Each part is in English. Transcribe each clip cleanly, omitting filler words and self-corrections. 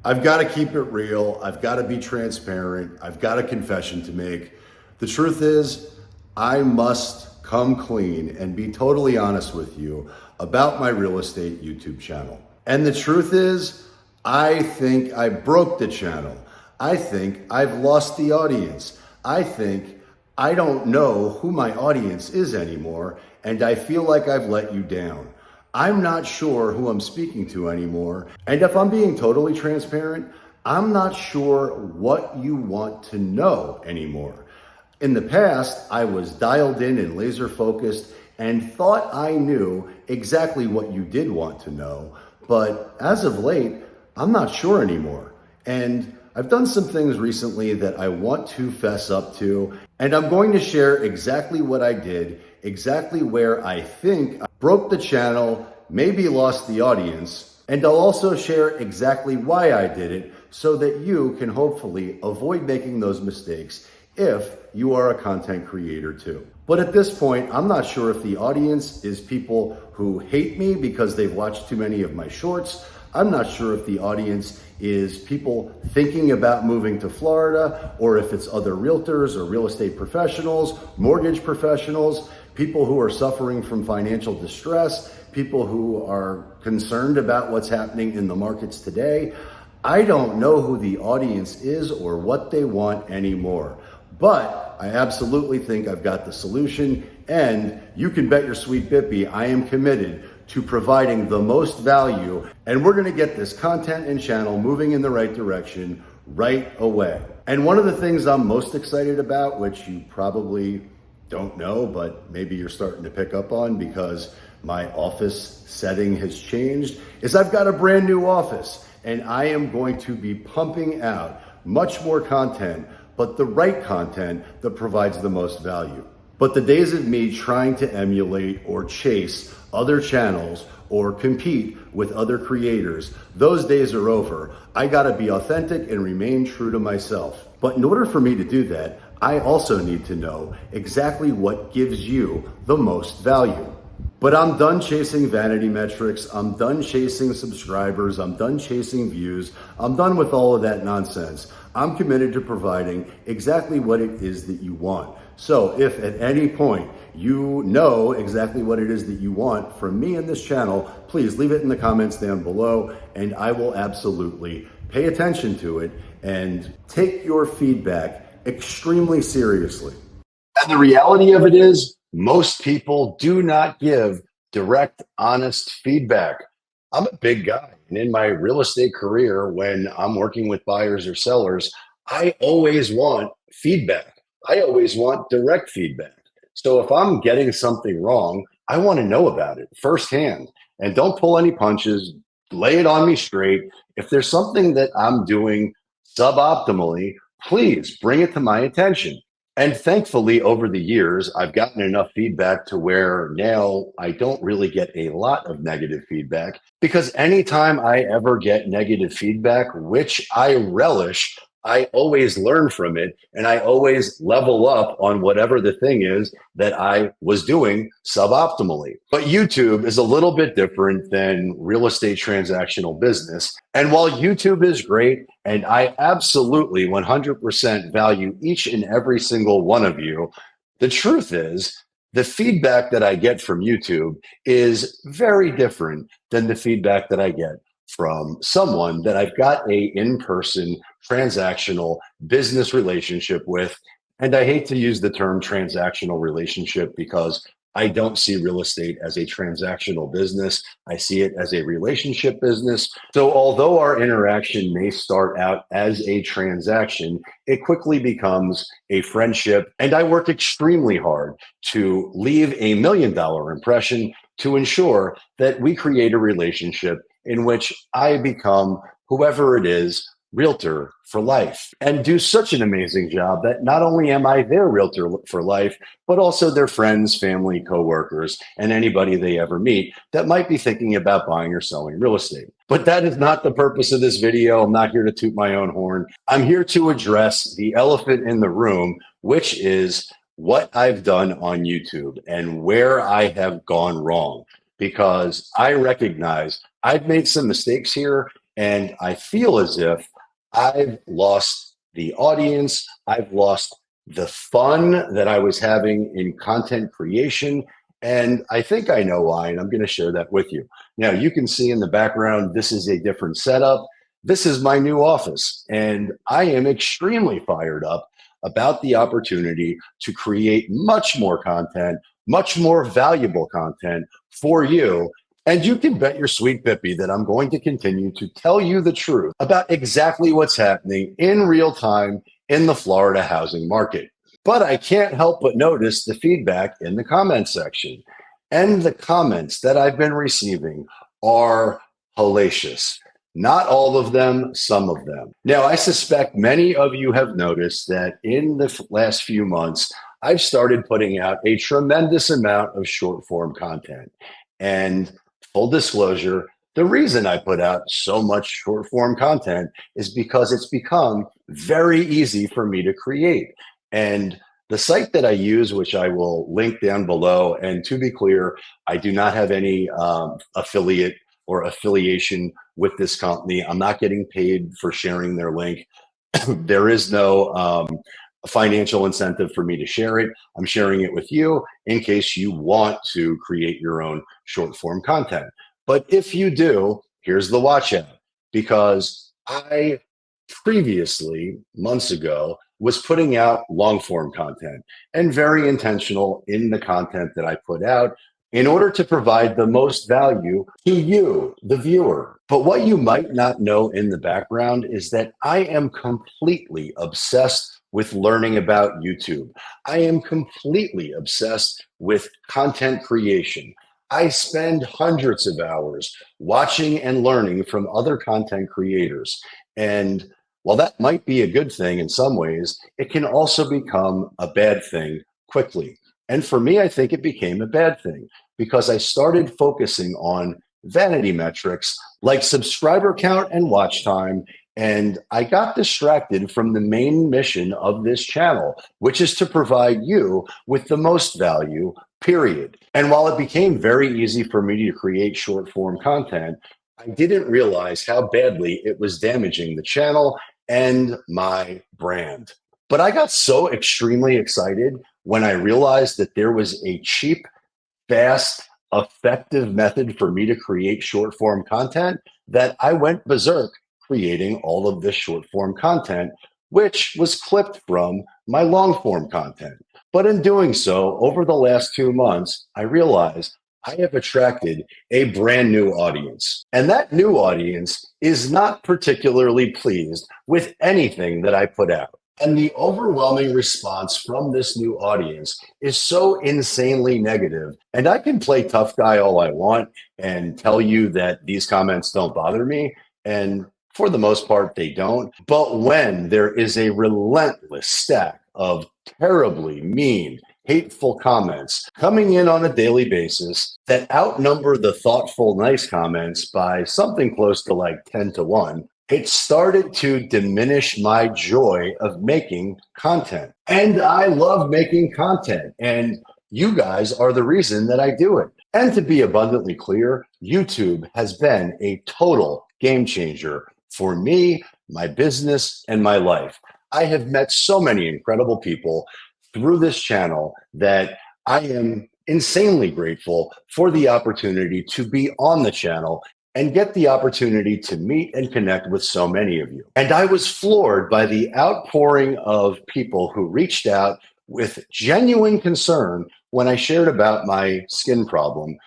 I've got to keep it real. I've got to be transparent. I've got a confession to make. The truth is, I must come clean and be totally honest with you about my real estate YouTube channel. And the truth is, I think I broke the channel. I think I've lost the audience. I think I don't know who my audience is anymore, and I feel like I've let you down. I'm not sure who I'm speaking to anymore. And if I'm being totally transparent, I'm not sure what you want to know anymore. In the past, I was dialed in and laser focused and thought I knew exactly what you did want to know. But as of late, I'm not sure anymore. And I've done some things recently that I want to fess up to, and I'm going to share exactly what I did, exactly where I think I broke the channel, maybe lost the audience, and I'll also share exactly why I did it so that you can hopefully avoid making those mistakes if you are a content creator too. But at this point, I'm not sure if the audience is people who hate me because they've watched too many of my shorts. I'm not sure if the audience is people thinking about moving to Florida, or if it's other realtors or real estate professionals, mortgage professionals, people who are suffering from financial distress, people who are concerned about what's happening in the markets today. I don't know who the audience is or what they want anymore, but I absolutely think I've got the solution, and you can bet your sweet Bippy I am committed to providing the most value, and we're gonna get this content and channel moving in the right direction right away. And one of the things I'm most excited about, which you probably don't know, but maybe you're starting to pick up on because my office setting has changed, is I've got a brand new office, and I am going to be pumping out much more content, but the right content that provides the most value. But the days of me trying to emulate or chase other channels or compete with other creators, those days are over. I gotta be authentic and remain true to myself. But in order for me to do that, I also need to know exactly what gives you the most value. But I'm done chasing vanity metrics. I'm done chasing subscribers. I'm done chasing views. I'm done with all of that nonsense. I'm committed to providing exactly what it is that you want. So if at any point you know exactly what it is that you want from me and this channel, please leave it in the comments down below, and I will absolutely pay attention to it and take your feedback extremely seriously. And the reality of it is, most people do not give direct, honest feedback. I'm a big guy, and in my real estate career, when I'm working with buyers or sellers, I always want feedback. I always want direct feedback. So if I'm getting something wrong, I want to know about it firsthand. And don't pull any punches, lay it on me straight. If there's something that I'm doing suboptimally, please bring it to my attention. And thankfully, over the years, I've gotten enough feedback to where now I don't really get a lot of negative feedback, because anytime I ever get negative feedback, which I relish, I always learn from it, and I always level up on whatever the thing is that I was doing suboptimally. But YouTube is a little bit different than real estate transactional business. And while YouTube is great, and I absolutely 100% value each and every single one of you, the truth is, the feedback that I get from YouTube is very different than the feedback that I get from someone that I've got a in-person transactional business relationship with. And I hate to use the term transactional relationship because I don't see real estate as a transactional business. I see it as a relationship business. So although our interaction may start out as a transaction, it quickly becomes a friendship. And I work extremely hard to leave $1 million impression to ensure that we create a relationship in which I become whoever it is, realtor for life, and do such an amazing job that not only am I their realtor for life, but also their friends, family, coworkers, and anybody they ever meet that might be thinking about buying or selling real estate. But that is not the purpose of this video. I'm not here to toot my own horn. I'm here to address the elephant in the room, which is what I've done on YouTube and where I have gone wrong, because I recognize I've made some mistakes here, And I feel as if I've lost the audience, I've lost the fun that I was having in content creation. And I think I know why, and I'm going to share that with you. Now, you can see in the background, this is a different setup. This is my new office, and I am extremely fired up about the opportunity to create much more content, much more valuable content for you. And you can bet your sweet Pippi that I'm going to continue to tell you the truth about exactly what's happening in real time in the Florida housing market. But I can't help but notice the feedback in the comment section. And the comments that I've been receiving are hellacious. Not all of them, some of them. Now, I suspect many of you have noticed that in the last few months, I've started putting out a tremendous amount of short form content. And full disclosure, the reason I put out so much short form content is because it's become very easy for me to create. And the site that I use, which I will link down below, and to be clear, I do not have any affiliate or affiliation with this company. I'm not getting paid for sharing their link. There is no financial incentive for me to share it. I'm sharing it with you in case you want to create your own short form content. But if you do, here's the watch out, because I previously, months ago, was putting out long form content and very intentional in the content that I put out in order to provide the most value to you, the viewer. But what you might not know in the background is that I am completely obsessed with learning about YouTube. I am completely obsessed with content creation. I spend hundreds of hours watching and learning from other content creators. And while that might be a good thing in some ways, it can also become a bad thing quickly. And for me, I think it became a bad thing because I started focusing on vanity metrics like subscriber count and watch time. And I got distracted from the main mission of this channel, which is to provide you with the most value, period. And while it became very easy for me to create short form content, I didn't realize how badly it was damaging the channel and my brand. But I got so extremely excited when I realized that there was a cheap, fast, effective method for me to create short form content that I went berserk creating all of this short form content, which was clipped from my long form content. But in doing so, over the last 2 months, I realized I have attracted a brand new audience. And that new audience is not particularly pleased with anything that I put out. And the overwhelming response from this new audience is so insanely negative. And I can play tough guy all I want and tell you that these comments don't bother me. And for the most part, they don't. But when there is a relentless stack of terribly mean, hateful comments coming in on a daily basis that outnumber the thoughtful, nice comments by something close to like 10 to 1, it started to diminish my joy of making content. And I love making content. And you guys are the reason that I do it. And to be abundantly clear, YouTube has been a total game changer for me, my business, and my life. I have met so many incredible people through this channel that I am insanely grateful for the opportunity to be on the channel and get the opportunity to meet and connect with so many of you. And I was floored by the outpouring of people who reached out with genuine concern when I shared about my skin problem.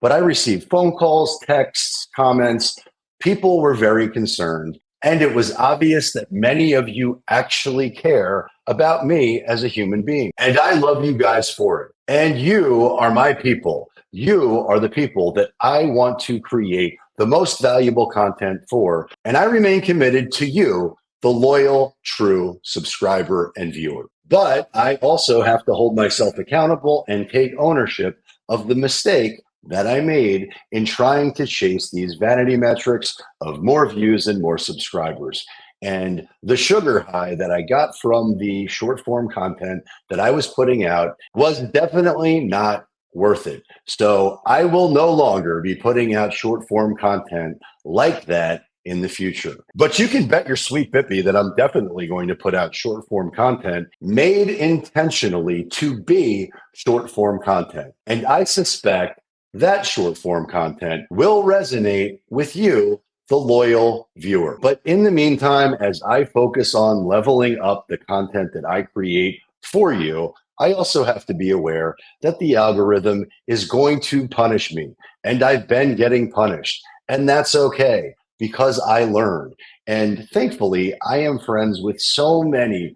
But I received phone calls, texts, comments. People were very concerned. And it was obvious that many of you actually care about me as a human being. And I love you guys for it. And you are my people. You are the people that I want to create the most valuable content for. And I remain committed to you, the loyal, true subscriber and viewer. But I also have to hold myself accountable and take ownership of the mistake that I made in trying to chase these vanity metrics of more views and more subscribers. And the sugar high that I got from the short form content that I was putting out was definitely not worth it. So I will no longer be putting out short form content like that in the future. But you can bet your sweet Bippy that I'm definitely going to put out short form content made intentionally to be short form content. And I suspect that short form content will resonate with you, the loyal viewer. But in the meantime, as I focus on leveling up the content that I create for you, I also have to be aware that the algorithm is going to punish me. And I've been getting punished. And that's okay because I learned. And thankfully, I am friends with so many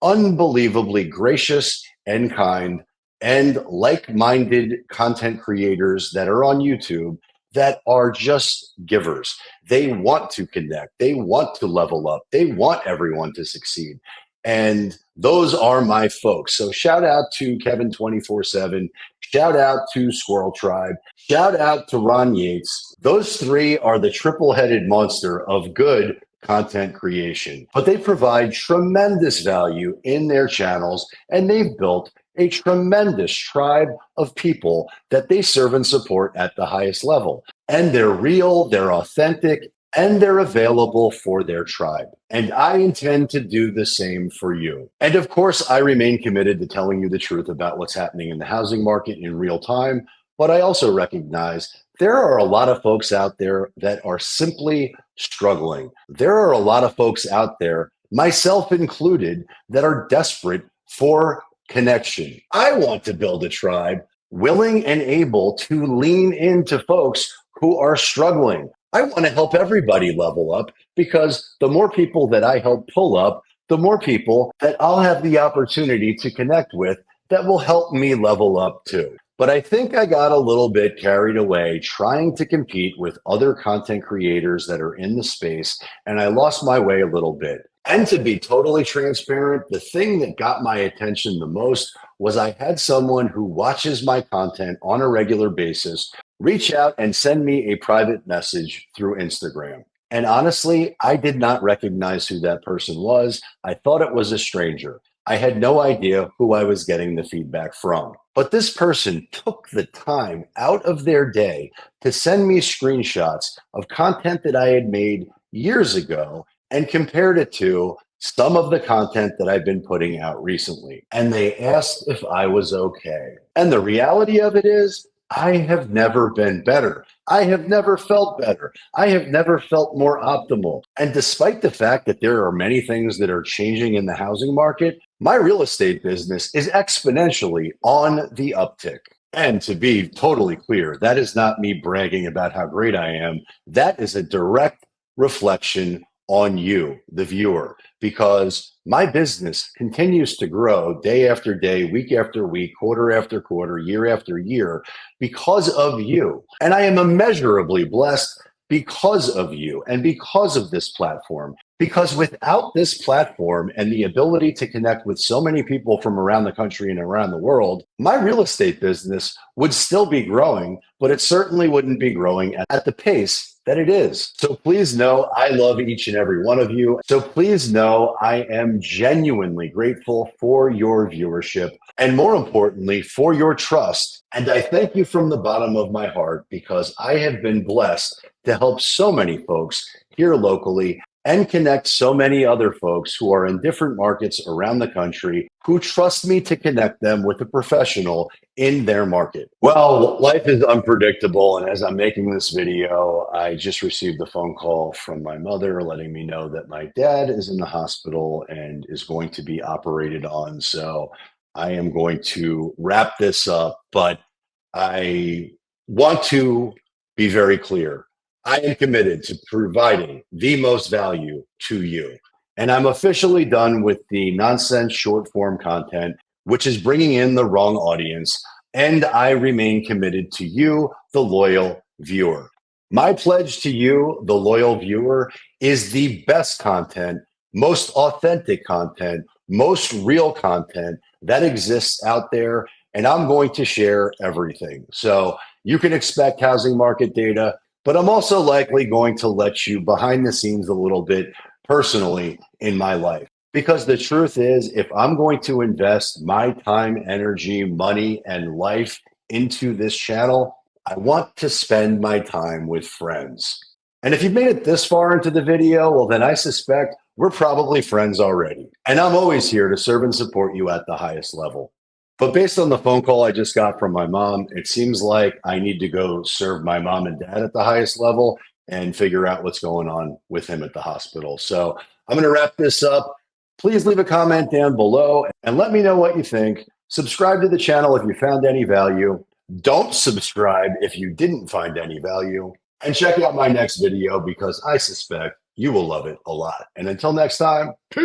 unbelievably gracious and kind and like-minded content creators that are on YouTube that are just givers. They want to connect. They want to level up. They want everyone to succeed. And those are my folks. So shout out to Kevin 24/7. Shout out to Squirrel Tribe. Shout out to Ron Yates. Those three are the triple-headed monster of good content creation. But they provide tremendous value in their channels, and they've built a tremendous tribe of people that they serve and support at the highest level. And they're real, they're authentic, and they're available for their tribe. And I intend to do the same for you. And of course, I remain committed to telling you the truth about what's happening in the housing market in real time. But I also recognize there are a lot of folks out there that are simply struggling. There are a lot of folks out there, myself included, that are desperate for connection. I want to build a tribe willing and able to lean into folks who are struggling. I want to help everybody level up because the more people that I help pull up, the more people that I'll have the opportunity to connect with that will help me level up too. But I think I got a little bit carried away trying to compete with other content creators that are in the space, and I lost my way a little bit. And to be totally transparent, the thing that got my attention the most was I had someone who watches my content on a regular basis reach out and send me a private message through Instagram. And honestly, I did not recognize who that person was. I thought it was a stranger. I had no idea who I was getting the feedback from. But this person took the time out of their day to send me screenshots of content that I had made years ago and compared it to some of the content that I've been putting out recently. And they asked if I was okay. And the reality of it is, I have never been better. I have never felt better. I have never felt more optimal. And despite the fact that there are many things that are changing in the housing market, my real estate business is exponentially on the uptick. And to be totally clear, that is not me bragging about how great I am. That is a direct reflection on you, the viewer, because my business continues to grow day after day, week after week, quarter after quarter, year after year because of you. And I am immeasurably blessed because of you and because of this platform. Because without this platform and the ability to connect with so many people from around the country and around the world, my real estate business would still be growing, but it certainly wouldn't be growing at the pace that it is. So please know I love each and every one of you. So please know I am genuinely grateful for your viewership and more importantly, for your trust. And I thank you from the bottom of my heart because I have been blessed to help so many folks here locally and connect so many other folks who are in different markets around the country who trust me to connect them with a professional in their market. Well, life is unpredictable. And as I'm making this video, I just received a phone call from my mother letting me know that my dad is in the hospital and is going to be operated on. So I am going to wrap this up, but I want to be very clear. I am committed to providing the most value to you. And I'm officially done with the nonsense short form content, which is bringing in the wrong audience. And I remain committed to you, the loyal viewer. My pledge to you, the loyal viewer, is the best content, most authentic content, most real content that exists out there. And I'm going to share everything. So you can expect housing market data, but I'm also likely going to let you behind the scenes a little bit personally in my life. Because the truth is, if I'm going to invest my time, energy, money, and life into this channel. I want to spend my time with friends. And if you've made it this far into the video, well, then I suspect we're probably friends already. And I'm always here to serve and support you at the highest level. But based on the phone call I just got from my mom, it seems like I need to go serve my mom and dad at the highest level and figure out what's going on with him at the hospital. So I'm going to wrap this up. Please leave a comment down below and let me know what you think. Subscribe to the channel if you found any value. Don't subscribe if you didn't find any value. And check out my next video because I suspect you will love it a lot. And until next time, peace.